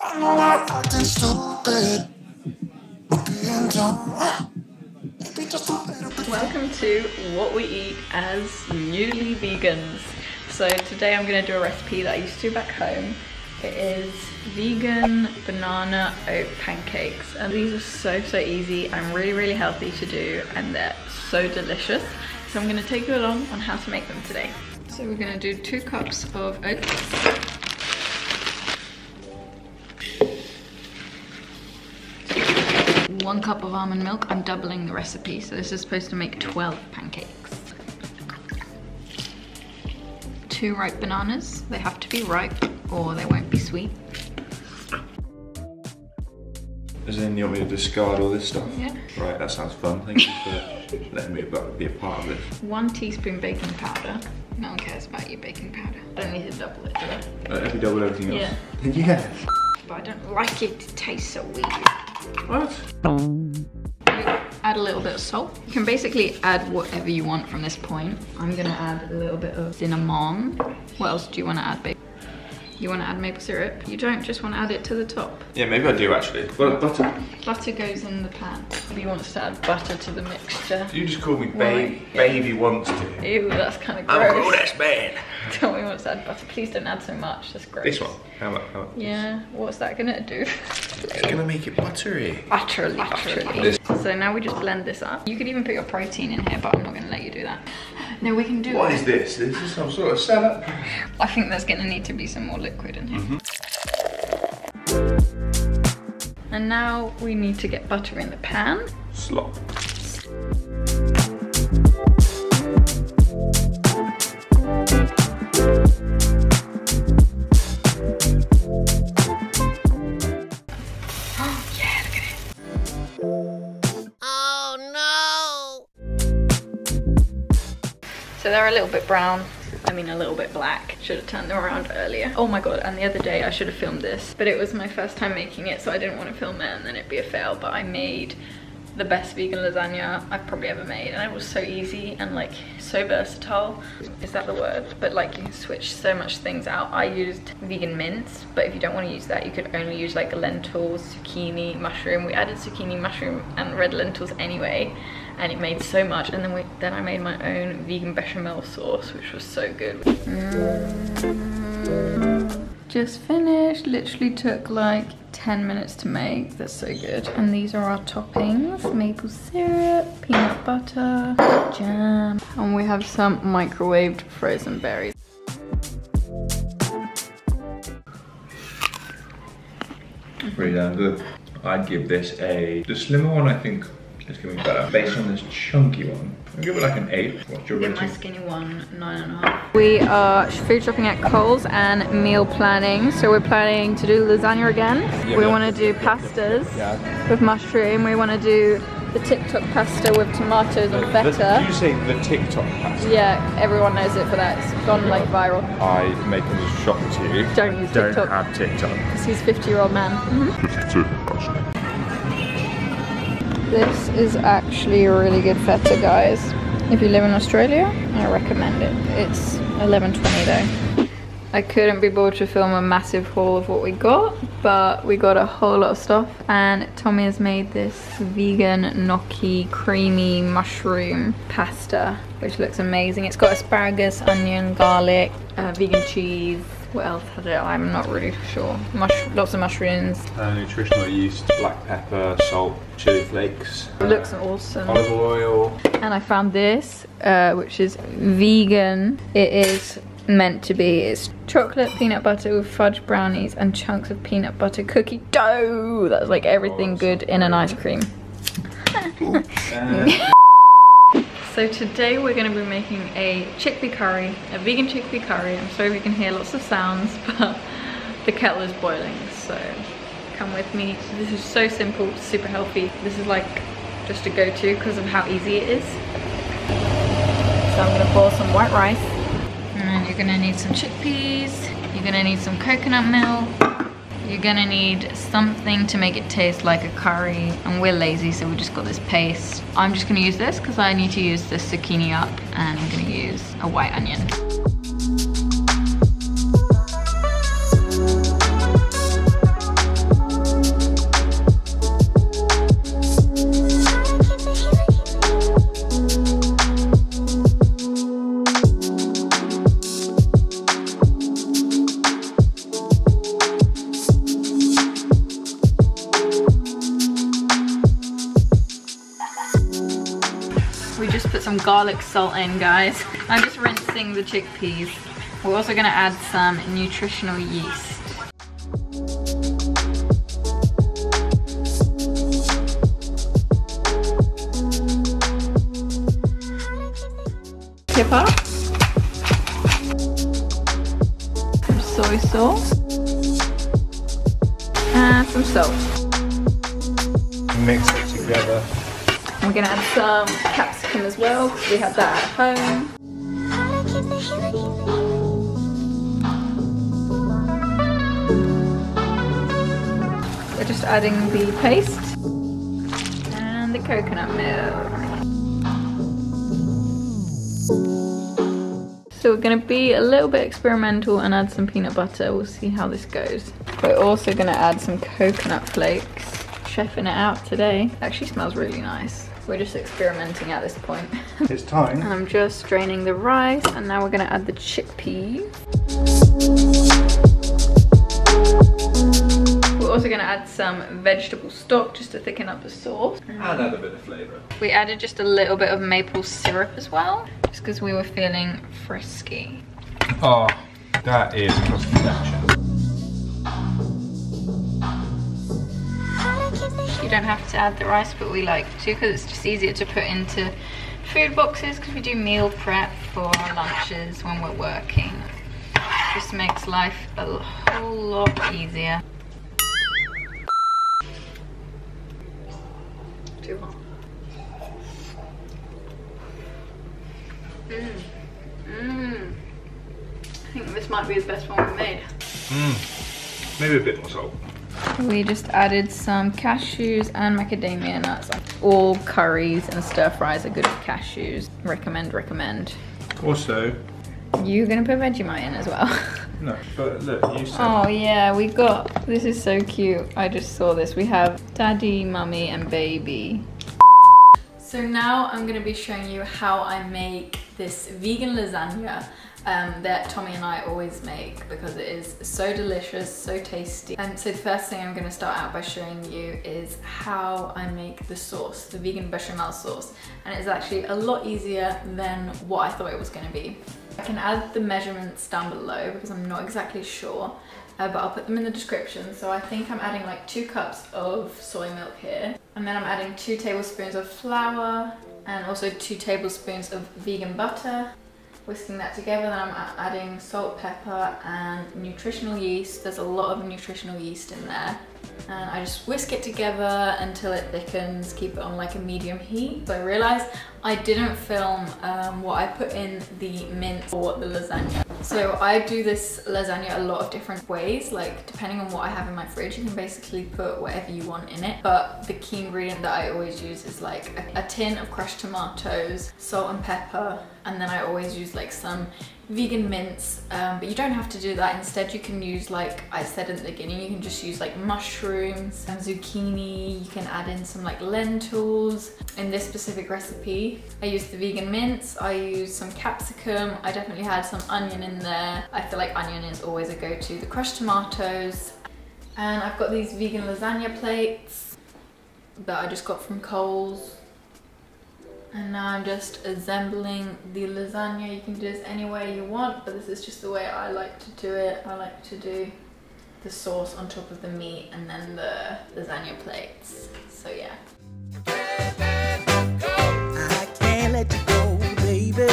Welcome to what we eat as newly vegans. So today I'm going to do a recipe that I used to do back home. It is vegan banana oat pancakes, and these are so easy and really healthy to do, and they're so delicious. So I'm going to take you along on how to make them today. So we're going to do 2 cups of oats, 1 cup of almond milk. I'm doubling the recipe, so this is supposed to make 12 pancakes. 2 ripe bananas. They have to be ripe or they won't be sweet. As in, you want me to discard all this stuff? Yeah. Right, that sounds fun. Thank you for letting me be a part of this. 1 teaspoon baking powder. No one cares about your baking powder. I don't need to double it, do I? Have you doubled everything else? Yeah. Yes. But I don't like it. It tastes so weird. What? Add a little bit of salt. You can basically add whatever you want from this point. I'm gonna add a little bit of cinnamon. What else do you want to add, babe? You want to add maple syrup? You don't just want to add it to the top. Yeah, maybe I do actually. But butter. Butter goes in the pan. He wants to add butter to the mixture. You just called me babe. Baby wants to. Ew, that's kind of gross. I'm a grown-ass man. Tell me wants to add butter. Please don't add so much. That's gross. This one. How much? Yeah. What's that gonna do? It's gonna make it buttery. Buttery. So now we just blend this up. You could even put your protein in here, but I'm not gonna let you do that. No, we can do it. What is this? This is some sort of salad. I think there's gonna need to be some more liquid in here. And now we need to get butter in the pan. Slop. So they're a little bit brown, I mean a little bit black. Should have turned them around earlier. Oh my god, and the other day I should have filmed this, but it was my first time making it, so I didn't want to film it and then it'd be a fail, but I made the best vegan lasagna I've probably ever made, and it was so easy and like so versatile. Is that the word? But like you can switch so much things out. I used vegan mince, but if you don't want to use that, you could only use like lentils, zucchini, mushroom. We added zucchini, mushroom and red lentils anyway, and it made so much. And then I made my own vegan bechamel sauce, which was so good. Just finished. Literally took like 10 minutes to make. That's so good. And these are our toppings: maple syrup, peanut butter, jam, and we have some microwaved frozen berries. Pretty damn good. I'd give this the slimmer one I think is gonna be better. Based on this chunky one, I'll give it like an 8. What's your rating? My skinny one, 9.5. We are food shopping at Coles and meal planning. So we're planning to do lasagna again. Yeah, we want to do pastas with mushroom. We want to do the TikTok pasta with tomatoes and feta. Did you say the TikTok pasta? Yeah, everyone knows it for that. It's gone like viral. I make a shock to you. Don't use TikTok. Don't have TikTok. Because he's a 50-year-old man. 52, actually. This is actually a really good feta, guys. If you live in Australia, I recommend it. It's $11.20 though. I couldn't be bothered to film a massive haul of what we got, but we got a whole lot of stuff. And Tommy has made this vegan gnocchi creamy mushroom pasta, which looks amazing. It's got asparagus, onion, garlic, vegan cheese. What else had it? I'm not really sure. Lots of mushrooms. Nutritional yeast, black pepper, salt, chili flakes. It looks awesome. Olive oil. And I found this, which is vegan. It is meant to be. It's chocolate peanut butter with fudge brownies and chunks of peanut butter cookie dough. That's like everything good in an ice cream. So today we're going to be making a chickpea curry, a vegan chickpea curry. I'm sorry if you can hear lots of sounds, but the kettle is boiling, so come with me. This is so simple, super healthy. This is like just a go-to because of how easy it is. So I'm going to boil some white rice, and you're going to need some chickpeas, you're going to need some coconut milk, you're gonna need something to make it taste like a curry, and we're lazy, so we just got this paste. I'm just gonna use this because I need to use this zucchini up, and I'm gonna use a white onion. some garlic salt in, guys. I'm just rinsing the chickpeas. We're also gonna add some nutritional yeast. Pepper. Some soy sauce. And some salt. Mix it together. We're gonna add some capsicum as well, because we have that at home. We're just adding the paste and the coconut milk. So we're gonna be a little bit experimental and add some peanut butter. We'll see how this goes. We're also gonna add some coconut flakes. Chefing it out today. It actually smells really nice. We're just experimenting at this point. It's time. And I'm just straining the rice, and now we're gonna add the chickpeas. We're also gonna add some vegetable stock just to thicken up the sauce. And add a bit of flavour. We added just a little bit of maple syrup as well, just because we were feeling frisky. Oh, that is perfection. You don't have to add the rice, but we like to because it's just easier to put into food boxes, because we do meal prep for our lunches when we're working. It just makes life a whole lot easier. Too hot. I think this might be the best one we've made. Maybe a bit more salt. We just added some cashews and macadamia nuts. All curries and stir fries are good with cashews. Recommend. Also, You're gonna put Vegemite in as well. no, but look, you said. Oh yeah, we got, this is so cute. I just saw this. We have daddy, mummy and baby. So now I'm gonna be showing you how I make this vegan lasagna that Tommy and I always make, because it is so delicious, so tasty. So the first thing I'm going to start out by showing you is how I make the sauce, the vegan bechamel sauce, and it's actually a lot easier than what I thought it was going to be. I can add the measurements down below because I'm not exactly sure, but I'll put them in the description. So I think I'm adding like 2 cups of soy milk here, and then I'm adding 2 tablespoons of flour and also 2 tablespoons of vegan butter. Whisking that together, then I'm adding salt, pepper and nutritional yeast. There's a lot of nutritional yeast in there. And I just whisk it together until it thickens, keep it on like a medium heat. So I realized I didn't film what I put in the mince or the lasagna. So I do this lasagna a lot of different ways, like depending on what I have in my fridge, you can basically put whatever you want in it. But the key ingredient that I always use is like a tin of crushed tomatoes, salt and pepper, and then I always use like some vegan mince, but you don't have to do that. Instead you can use, like I said in the beginning, you can just use like mushrooms, some zucchini, you can add in some like lentils. In this specific recipe I used the vegan mince, I used some capsicum, I definitely had some onion in there. I feel like onion is always a go-to. The crushed tomatoes, and I've got these vegan lasagna plates that I just got from Coles. And now I'm just assembling the lasagna. You can do this any way you want, but this is just the way I like to do it. I like to do the sauce on top of the meat and then the lasagna plates. So yeah. I can't let you go, baby.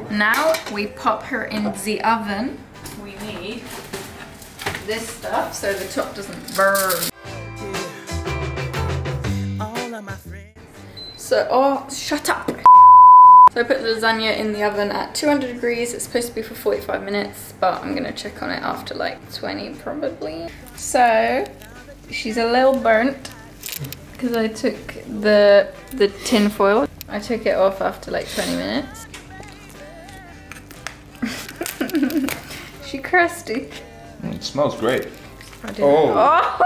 Now we pop her in the oven. We need this stuff so the top doesn't burn. So, oh, shut up. So I put the lasagna in the oven at 200 degrees. It's supposed to be for 45 minutes, but I'm gonna check on it after like 20 probably. So, she's a little burnt because I took the tin foil. I took it off after like 20 minutes. She crusty. It smells great. I do. Oh.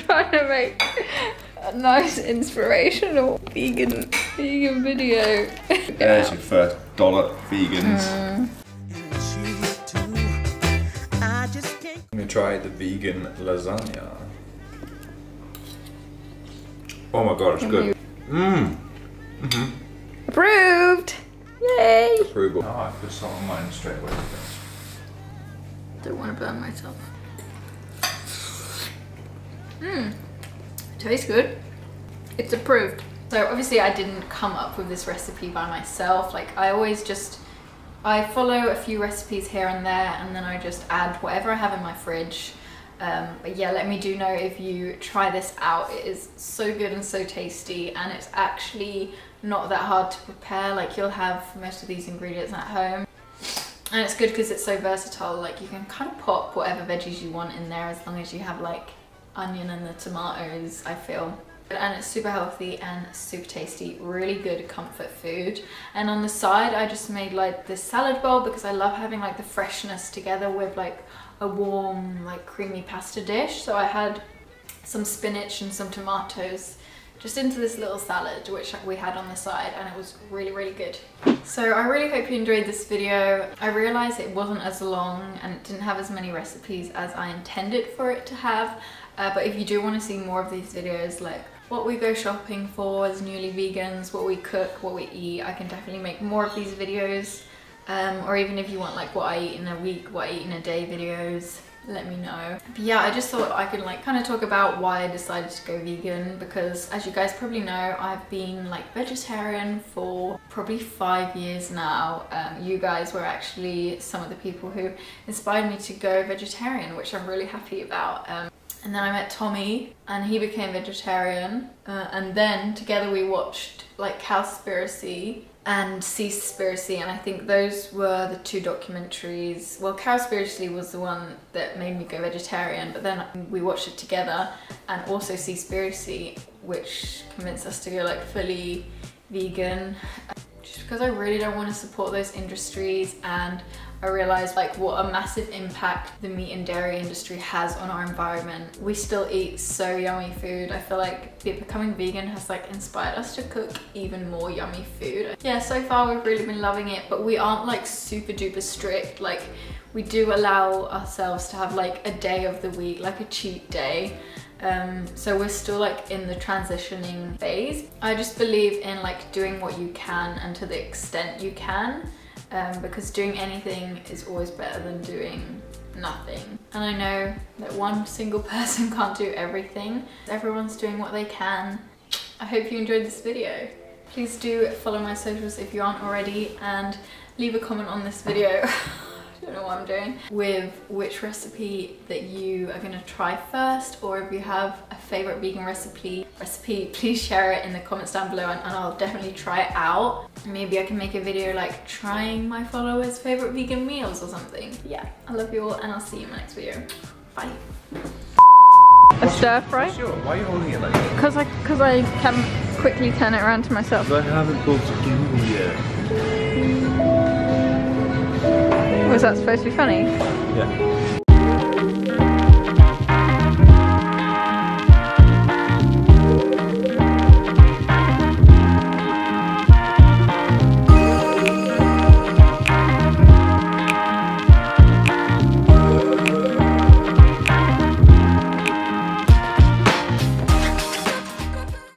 Trying to make a nice inspirational vegan video. There's your first $1 vegans. I'm gonna try the vegan lasagna. Oh my god, it's good. Approved! Yay! Approval. Oh, I put salt on mine straight away. Don't want to burn myself. Tastes good. It's approved. So obviously I didn't come up with this recipe by myself. Like I follow a few recipes here and there, and then I just add whatever I have in my fridge. But yeah, let me know if you try this out. It is so good and so tasty, and it's actually not that hard to prepare. Like you'll have most of these ingredients at home. And it's good because it's so versatile. Like you can kind of pop whatever veggies you want in there as long as you have like onion and the tomatoes, I feel. And it's super healthy and super tasty, really good comfort food. And on the side I just made like this salad bowl because I love having like the freshness together with like a warm like creamy pasta dish. So I had some spinach and some tomatoes just into this little salad which we had on the side, and it was really, really good. So I really hope you enjoyed this video. I realized it wasn't as long and it didn't have as many recipes as I intended for it to have. But if you do want to see more of these videos, like what we go shopping for as newly vegans, what we cook, what we eat, I can definitely make more of these videos. Or even if you want like what I eat in a week, what I eat in a day videos, let me know. But yeah, I just thought I could like kind of talk about why I decided to go vegan, because as you guys probably know, I've been like vegetarian for probably 5 years now. You guys were actually some of the people who inspired me to go vegetarian, which I'm really happy about. And then I met Tommy and he became vegetarian, and then together we watched like Cowspiracy and Seaspiracy, and I think those were the two documentaries. Well, Cowspiracy was the one that made me go vegetarian, but then we watched it together, and also Seaspiracy, which convinced us to go like fully vegan, just because I really don't want to support those industries. And I realized like what a massive impact the meat and dairy industry has on our environment. We still eat so yummy food. I feel like becoming vegan has like inspired us to cook even more yummy food. Yeah, so far we've really been loving it, but we aren't like super duper strict. Like we do allow ourselves to have like a day of the week, like a cheat day. So we're still like in the transitioning phase. I just believe in like doing what you can and to the extent you can. Because doing anything is always better than doing nothing. And I know that one single person can't do everything. Everyone's doing what they can. I hope you enjoyed this video. Please do follow my socials if you aren't already, and leave a comment on this video. I don't know what I'm doing, with which recipe that you are gonna try first, or if you have a favorite vegan recipe, please share it in the comments down below, and I'll definitely try it out. Maybe I can make a video like trying my followers' favorite vegan meals or something. Yeah, I love you all, and I'll see you in my next video. Bye. A stir fry? Sure. Why are you holding it like that? Because I can quickly turn it around to myself. I haven't got to do yet. Was that supposed to be funny? Yeah.